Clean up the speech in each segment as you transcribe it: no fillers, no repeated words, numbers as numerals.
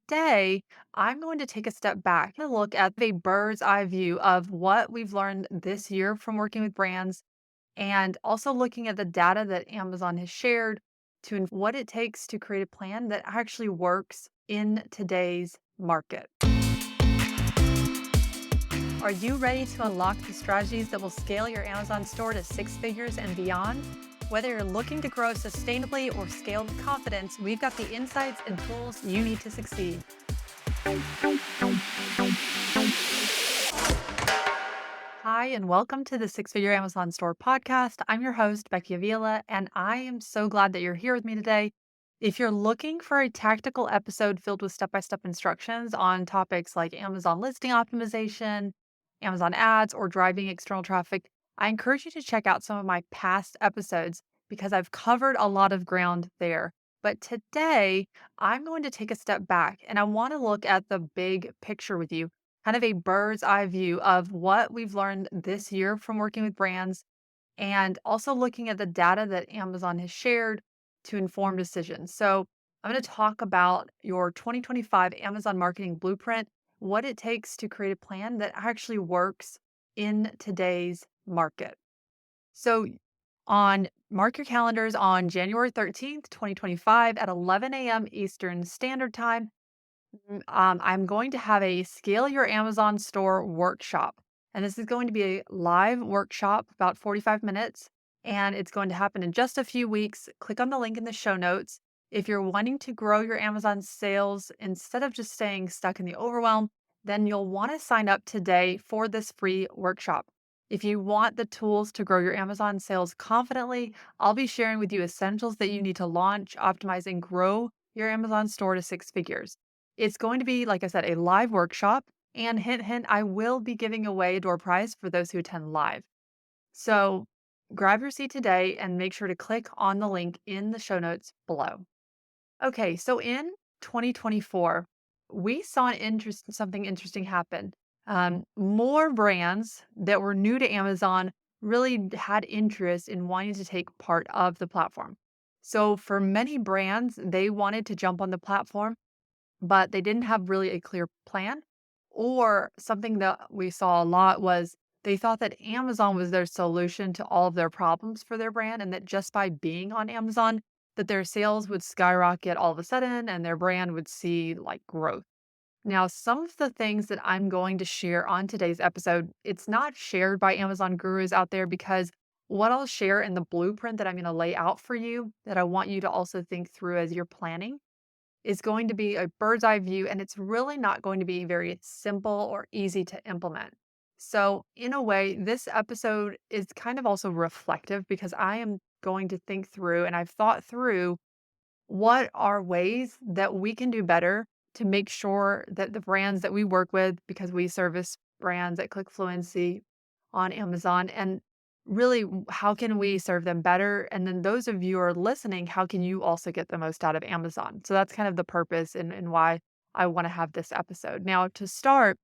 today I'm going to take a step back and look at a bird's eye view of what we've learned this year from working with brands and also looking at the data that Amazon has shared to what it takes to create a plan that actually works in today's market. Are you ready to unlock the strategies that will scale your Amazon store to six figures and beyond? Whether you're looking to grow sustainably or scale with confidence, we've got the insights and tools you need to succeed. Hi, and welcome to the Six Figure Amazon Store podcast. I'm your host, Becky Avila, and I am so glad that you're here with me today. If you're looking for a tactical episode filled with step by step instructions on topics like Amazon listing optimization, Amazon ads, or driving external traffic, I encourage you to check out some of my past episodes because I've covered a lot of ground there. But today, I'm going to take a step back and I want to look at the big picture with you, kind of a bird's eye view of what we've learned this year from working with brands and also looking at the data that Amazon has shared to inform decisions. So, I'm going to talk about your 2025 Amazon marketing blueprint, what it takes to create a plan that actually works in today's market. So, on mark your calendars on January 13th, 2025 at 11 a.m. Eastern Standard Time. I'm going to have a Scale Your Amazon Store workshop. And this is going to be a live workshop, about 45 minutes, and it's going to happen in just a few weeks. Click on the link in the show notes. If you're wanting to grow your Amazon sales instead of just staying stuck in the overwhelm, then you'll want to sign up today for this free workshop. If you want the tools to grow your Amazon sales confidently, I'll be sharing with you essentials that you need to launch, optimize, and grow your Amazon store to six figures. It's going to be, like I said, a live workshop. And hint, hint, I will be giving away a door prize for those who attend live. So grab your seat today and make sure to click on the link in the show notes below. Okay, so in 2024, we saw something interesting happen. More brands that were new to Amazon really had interest in wanting to take part of the platform. So for many brands, they wanted to jump on the platform but they didn't have really a clear plan. Or something that we saw a lot was they thought that Amazon was their solution to all of their problems for their brand, and that just by being on Amazon, that their sales would skyrocket all of a sudden and their brand would see like growth. Now, some of the things that I'm going to share on today's episode, it's not shared by Amazon gurus out there because what I'll share in the blueprint that I'm going to lay out for you that I want you to also think through as you're planning is going to be a bird's eye view, and it's really not going to be very simple or easy to implement. So, in a way, this episode is kind of also reflective because I am going to think through and I've thought through what are ways that we can do better to make sure that the brands that we work with, because we service brands at Click Fluency on Amazon, and really how can we serve them better? And then those of you who are listening, how can you also get the most out of Amazon? So that's kind of the purpose and why I want to have this episode. Now, to start,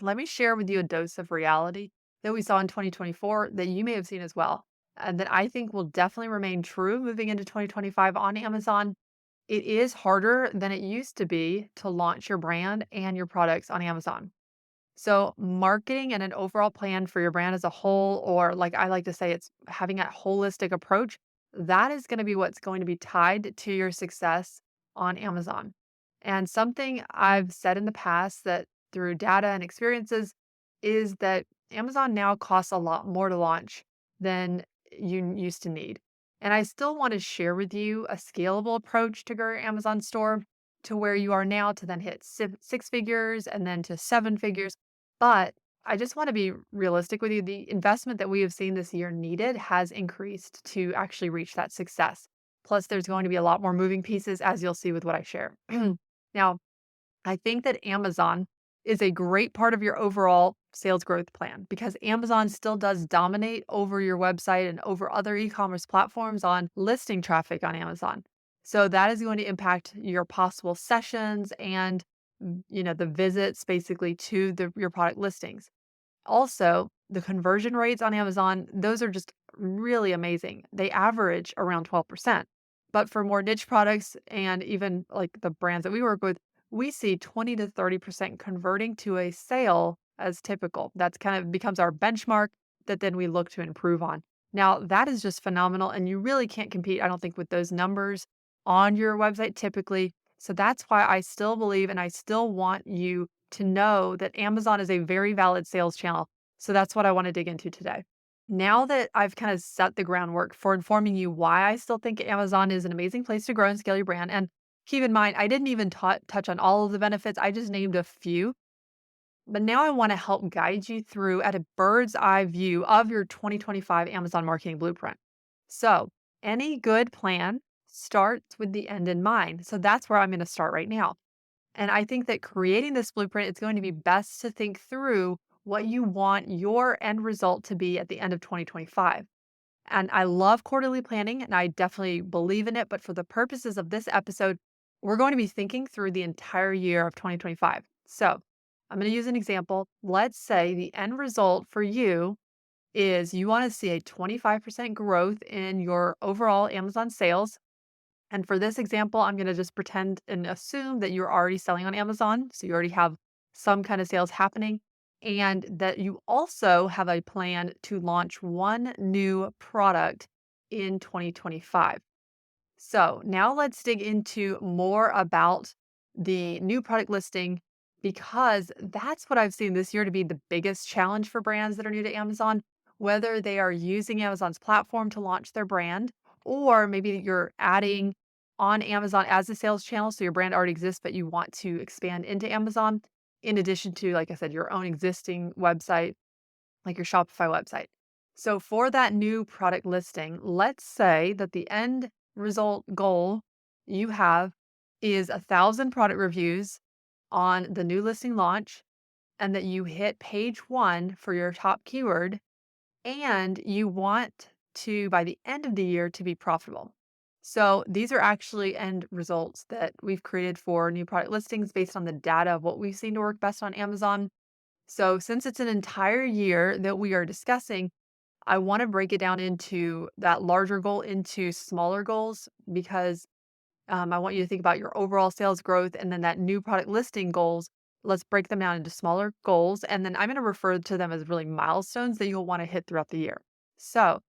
let me share with you a dose of reality that we saw in 2024 that you may have seen as well, and that I think will definitely remain true moving into 2025 on Amazon. It is harder than it used to be to launch your brand and your products on Amazon. So, marketing and an overall plan for your brand as a whole, or like I like to say, it's having a holistic approach, that is going to be what's going to be tied to your success on Amazon. And something I've said in the past that through data and experiences is that Amazon now costs a lot more to launch than you used to need. And I still want to share with you a scalable approach to grow your Amazon store to where you are now to then hit six figures and then to seven figures. But I just want to be realistic with you. The investment that we have seen this year needed has increased to actually reach that success. Plus, there's going to be a lot more moving pieces, as you'll see with what I share. Now, I think that Amazon is a great part of your overall sales growth plan because Amazon still does dominate over your website and over other e-commerce platforms on listing traffic on Amazon. So that is going to impact your possible sessions and the visits basically to your product listings. Also, the conversion rates on Amazon, those are just really amazing. They average around 12%. But for more niche products and even like the brands that we work with, we see 20 to 30% converting to a sale as typical. That's kind of becomes our benchmark that then we look to improve on. Now, that is just phenomenal. And you really can't compete, I don't think, with those numbers on your website typically. So that's why I still believe and I still want you to know that Amazon is a very valid sales channel. So that's what I want to dig into today. Now that I've kind of set the groundwork for informing you why I still think Amazon is an amazing place to grow and scale your brand, and keep in mind, I didn't even touch on all of the benefits, I just named a few. But now I want to help guide you through at a bird's eye view of your 2025 Amazon marketing blueprint. So, any good plan starts with the end in mind. So, that's where I'm going to start right now. And I think that creating this blueprint, it's going to be best to think through what you want your end result to be at the end of 2025. And I love quarterly planning and I definitely believe in it. But for the purposes of this episode, we're going to be thinking through the entire year of 2025. So I'm going to use an example. Let's say the end result for you is you want to see a 25% growth in your overall Amazon sales. And for this example, I'm going to just pretend and assume that you're already selling on Amazon. So you already have some kind of sales happening, and that you also have a plan to launch one new product in 2025. So now let's dig into more about the new product listing because that's what I've seen this year to be the biggest challenge for brands that are new to Amazon, whether they are using Amazon's platform to launch their brand, or maybe you're adding on Amazon as a sales channel. So your brand already exists, but you want to expand into Amazon in addition to, like I said, your own existing website like your Shopify website. So for that new product listing, let's say that the end result goal you have is 1,000 product reviews on the new listing launch and that you hit page one for your top keyword and you want to, by the end of the year, to be profitable. So these are actually end results that we've created for new product listings based on the data of what we've seen to work best on Amazon. So, since it's an entire year that we are discussing, I want to break it down into that larger goal into smaller goals because I want you to think about your overall sales growth and then that new product listing goals. Let's break them down into smaller goals. And then I'm going to refer to them as really milestones that you'll want to hit throughout the year. So,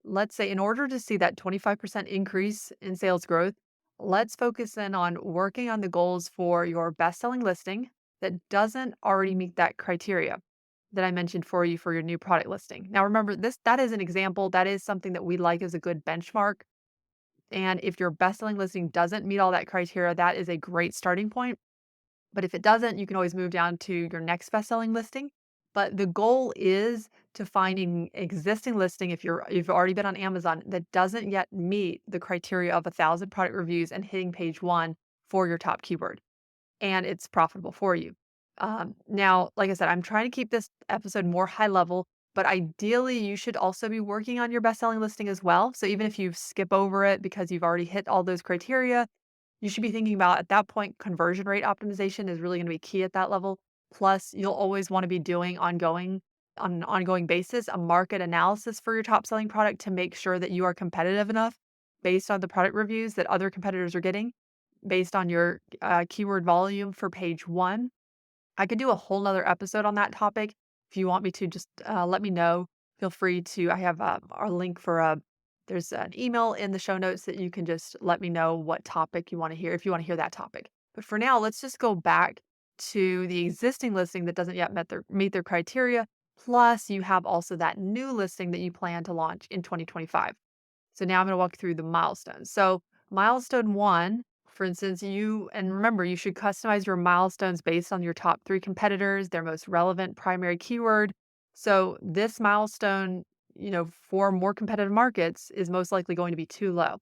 let's say in order to see that 25% increase in sales growth, let's focus in on working on the goals for your best selling listing that doesn't already meet that criteria that I mentioned for you for your new product listing. Now remember this that is an example, that is something that we like as a good benchmark. And if your best selling listing doesn't meet all that criteria, that is a great starting point. But if it doesn't, you can always move down to your next best-selling listing. But the goal is to find an existing listing if you've already been on Amazon that doesn't yet meet the criteria of 1,000 product reviews and hitting page one for your top keyword, and it's profitable for you. Now, like I said, I'm trying to keep this episode more high level, but ideally, you should also be working on your best-selling listing as well. So even if you skip over it because you've already hit all those criteria, you should be thinking about at that point, conversion rate optimization is really going to be key at that level. Plus, you'll always want to be doing on an ongoing basis, a market analysis for your top selling product to make sure that you are competitive enough based on the product reviews that other competitors are getting, based on your keyword volume for page one. I could do a whole nother episode on that topic. If you want me to, just let me know. Feel free to. I have our link for there's an email in the show notes that you can just let me know what topic you want to hear if you want to hear that topic. But for now, let's just go back to the existing listing that doesn't yet meet their criteria. Plus, you have also that new listing that you plan to launch in 2025. So now I'm going to walk through the milestones. So milestone one, for instance, and remember, you should customize your milestones based on your top three competitors, their most relevant primary keyword. So this milestone, for more competitive markets is most likely going to be too low.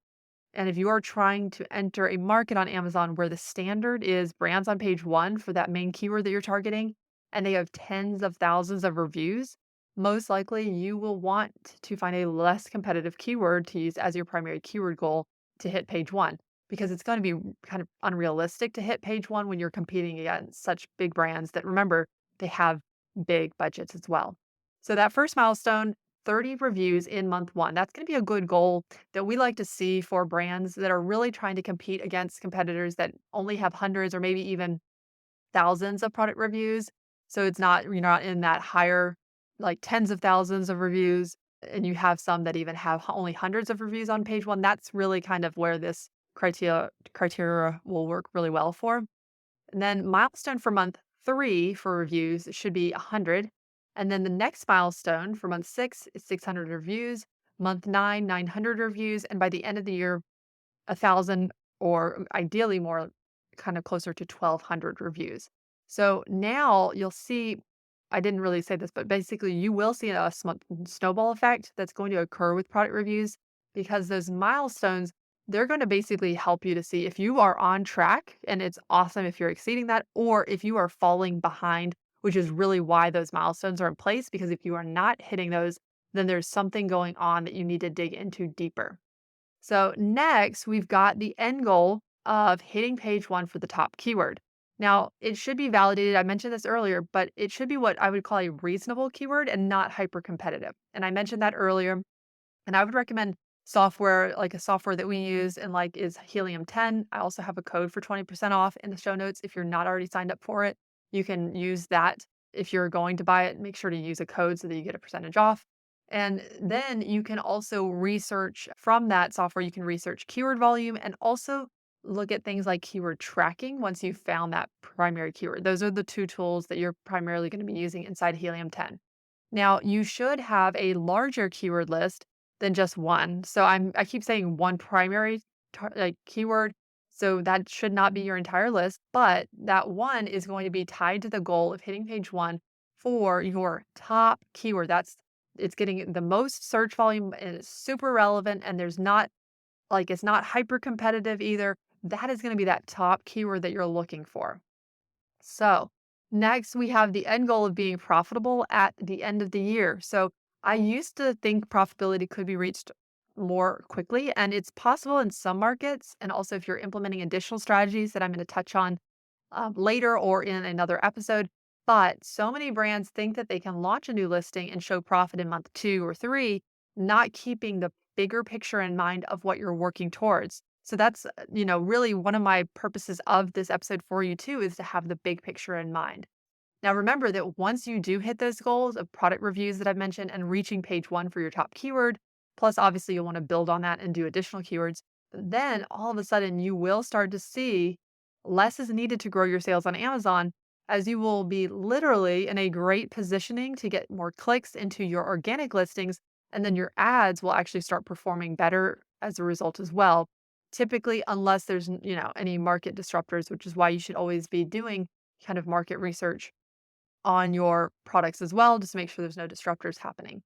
And if you are trying to enter a market on Amazon where the standard is brands on page one for that main keyword that you're targeting, and they have tens of thousands of reviews, most likely you will want to find a less competitive keyword to use as your primary keyword goal to hit page one, because it's going to be kind of unrealistic to hit page one when you're competing against such big brands that, remember, they have big budgets as well. So that first milestone 30 reviews in month one. That's going to be a good goal that we like to see for brands that are really trying to compete against competitors that only have hundreds or maybe even thousands of product reviews. So it's not, you're not in that higher, like tens of thousands of reviews, and you have some that even have only hundreds of reviews on page one. That's really kind of where this criteria will work really well for. And then milestone for month three for reviews should be 100. And then the next milestone for month six is 600 reviews, month nine, 900 reviews. And by the end of the year, 1,000 or ideally more, kind of closer to 1,200 reviews. So now you'll see, I didn't really say this, but basically you will see a snowball effect that's going to occur with product reviews because those milestones, they're going to basically help you to see if you are on track, and it's awesome if you're exceeding that, or if you are falling behind, which is really why those milestones are in place. Because if you are not hitting those, then there's something going on that you need to dig into deeper. So next, we've got the end goal of hitting page one for the top keyword. Now, it should be validated. I mentioned this earlier, but it should be what I would call a reasonable keyword and not hyper competitive. And I mentioned that earlier. And I would recommend software, like a software that we use and like is Helium 10. I also have a code for 20% off in the show notes. If you're not already signed up for it, you can use that. If you're going to buy it, make sure to use a code so that you get a percentage off. And then you can also research from that software, you can research keyword volume and also look at things like keyword tracking once you've found that primary keyword. Those are the two tools that you're primarily going to be using inside Helium 10. Now, you should have a larger keyword list than just one. So I keep saying one primary like keyword. So that should not be your entire list, but that one is going to be tied to the goal of hitting page one for your top keyword. It's getting the most search volume and it's super relevant and there's not like it's not hyper competitive either. That is going to be that top keyword that you're looking for. So, next we have the end goal of being profitable at the end of the year. So, I used to think profitability could be reached more quickly, and it's possible in some markets. And also, if you're implementing additional strategies that I'm going to touch on later or in another episode. But so many brands think that they can launch a new listing and show profit in month two or three, not keeping the bigger picture in mind of what you're working towards. So that's, really one of my purposes of this episode for you too, is to have the big picture in mind. Now, remember that once you do hit those goals of product reviews that I've mentioned and reaching page one for your top keyword, plus obviously you'll want to build on that and do additional keywords, then all of a sudden you will start to see less is needed to grow your sales on Amazon, as you will be literally in a great positioning to get more clicks into your organic listings. And then your ads will actually start performing better as a result as well. Typically, unless there's, any market disruptors, which is why you should always be doing kind of market research on your products as well, just to make sure there's no disruptors happening.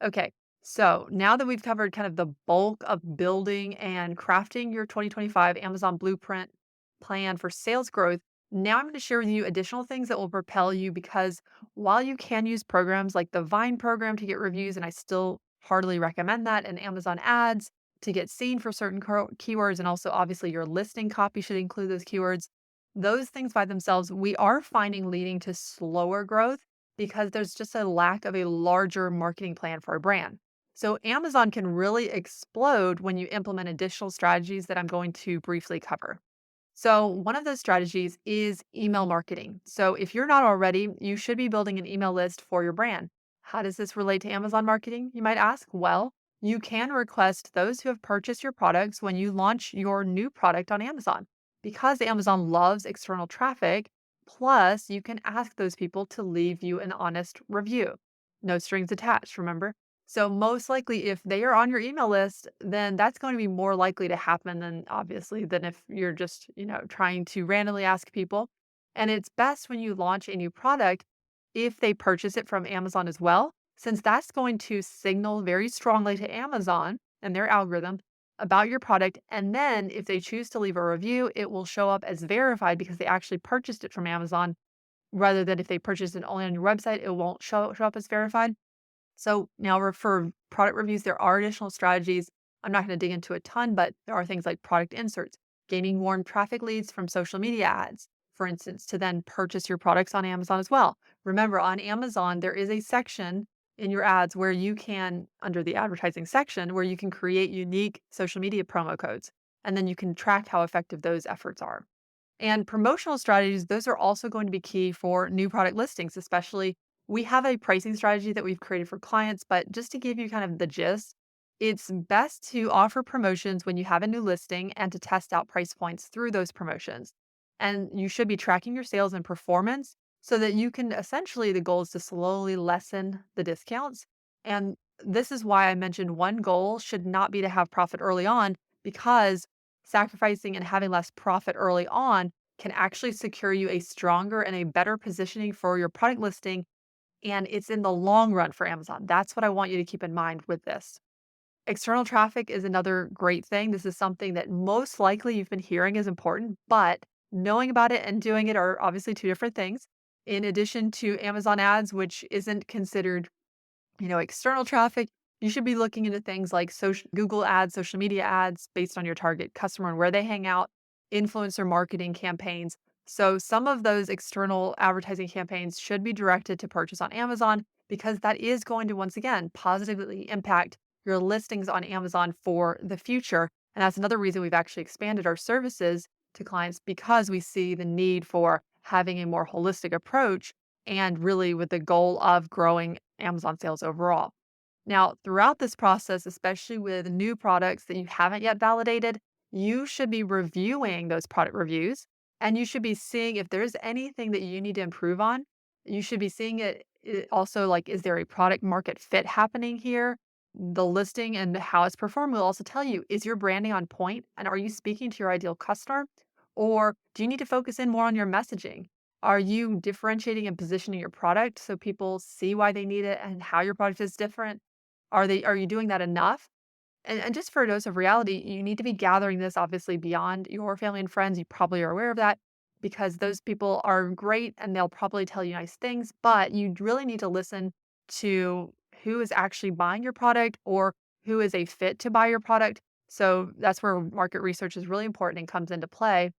Okay, so now that we've covered kind of the bulk of building and crafting your 2025 Amazon blueprint plan for sales growth, now I'm going to share with you additional things that will propel you because while you can use programs like the Vine program to get reviews, and I still heartily recommend that, and Amazon ads to get seen for certain keywords, and also obviously your listing copy should include those keywords. Those things by themselves, we are finding leading to slower growth because there's just a lack of a larger marketing plan for a brand. So Amazon can really explode when you implement additional strategies that I'm going to briefly cover. So, one of those strategies is email marketing. So, if you're not already, you should be building an email list for your brand. How does this relate to Amazon marketing? You might ask. Well, you can request those who have purchased your products when you launch your new product on Amazon. Because Amazon loves external traffic, plus you can ask those people to leave you an honest review. No strings attached, remember? So most likely if they are on your email list, then that's going to be more likely to happen than obviously than if you're just, trying to randomly ask people. And it's best when you launch a new product if they purchase it from Amazon as well, since that's going to signal very strongly to Amazon and their algorithm about your product. And then if they choose to leave a review, it will show up as verified because they actually purchased it from Amazon rather than if they purchased it only on your website, it won't show up as verified. So now for product reviews, there are additional strategies. I'm not going to dig into a ton, but there are things like product inserts, gaining warm traffic leads from social media ads, for instance, to then purchase your products on Amazon as well. Remember, on Amazon, there is a section in your ads where you can, under the advertising section, where you can create unique social media promo codes. And then you can track how effective those efforts are. And promotional strategies, those are also going to be key for new product listings, especially we have a pricing strategy that we've created for clients, but just to give you kind of the gist, it's best to offer promotions when you have a new listing and to test out price points through those promotions. And you should be tracking your sales and performance so that you can essentially, the goal is to slowly lessen the discounts. And this is why I mentioned one goal should not be to have profit early on, because sacrificing and having less profit early on can actually secure you a stronger and a better positioning for your product listing. And it's in the long run for Amazon. That's what I want you to keep in mind with this. External traffic is another great thing. This is something that most likely you've been hearing is important, but knowing about it and doing it are obviously two different things. In addition to Amazon ads, which isn't considered external traffic, you should be looking into things like Google ads, social media ads based on your target customer and where they hang out, influencer marketing campaigns. So some of those external advertising campaigns should be directed to purchase on Amazon because that is going to, once again, positively impact your listings on Amazon for the future. And that's another reason we've actually expanded our services to clients because we see the need for having a more holistic approach and really with the goal of growing Amazon sales overall. Now, throughout this process, especially with new products that you haven't yet validated, you should be reviewing those product reviews and you should be seeing if there's anything that you need to improve on. You should be seeing it also like, is there a product market fit happening here? The listing and how it's performed will also tell you, is your branding on point and are you speaking to your ideal customer? Or do you need to focus in more on your messaging? Are you differentiating and positioning your product so people see why they need it and how your product is different? Are you doing that enough? And just for a dose of reality, you need to be gathering this obviously beyond your family and friends. You probably are aware of that because those people are great and they'll probably tell you nice things, but you really need to listen to who is actually buying your product or who is a fit to buy your product. So that's where market research is really important and comes into play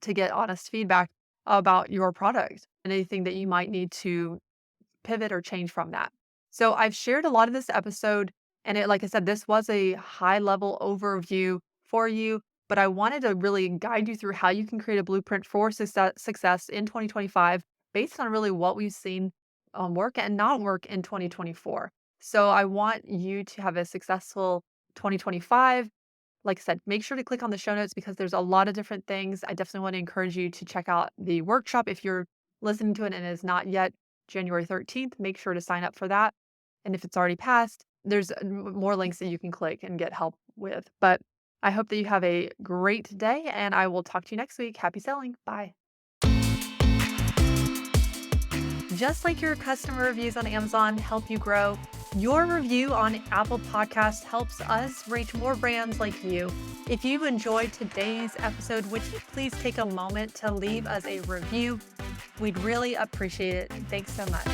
to get honest feedback about your product and anything that you might need to pivot or change from that. So I've shared a lot of this episode, and like I said, this was a high level overview for you, but I wanted to really guide you through how you can create a blueprint for success in 2025 based on really what we've seen work and not work in 2024. So I want you to have a successful 2025. Like I said, make sure to click on the show notes because there's a lot of different things. I definitely want to encourage you to check out the workshop. If you're listening to it and it is not yet January 13th, make sure to sign up for that. And if it's already passed, there's more links that you can click and get help with. But I hope that you have a great day and I will talk to you next week. Happy selling. Bye. Just like your customer reviews on Amazon help you grow, your review on Apple Podcasts helps us reach more brands like you. If you enjoyed today's episode, would you please take a moment to leave us a review? We'd really appreciate it. Thanks so much.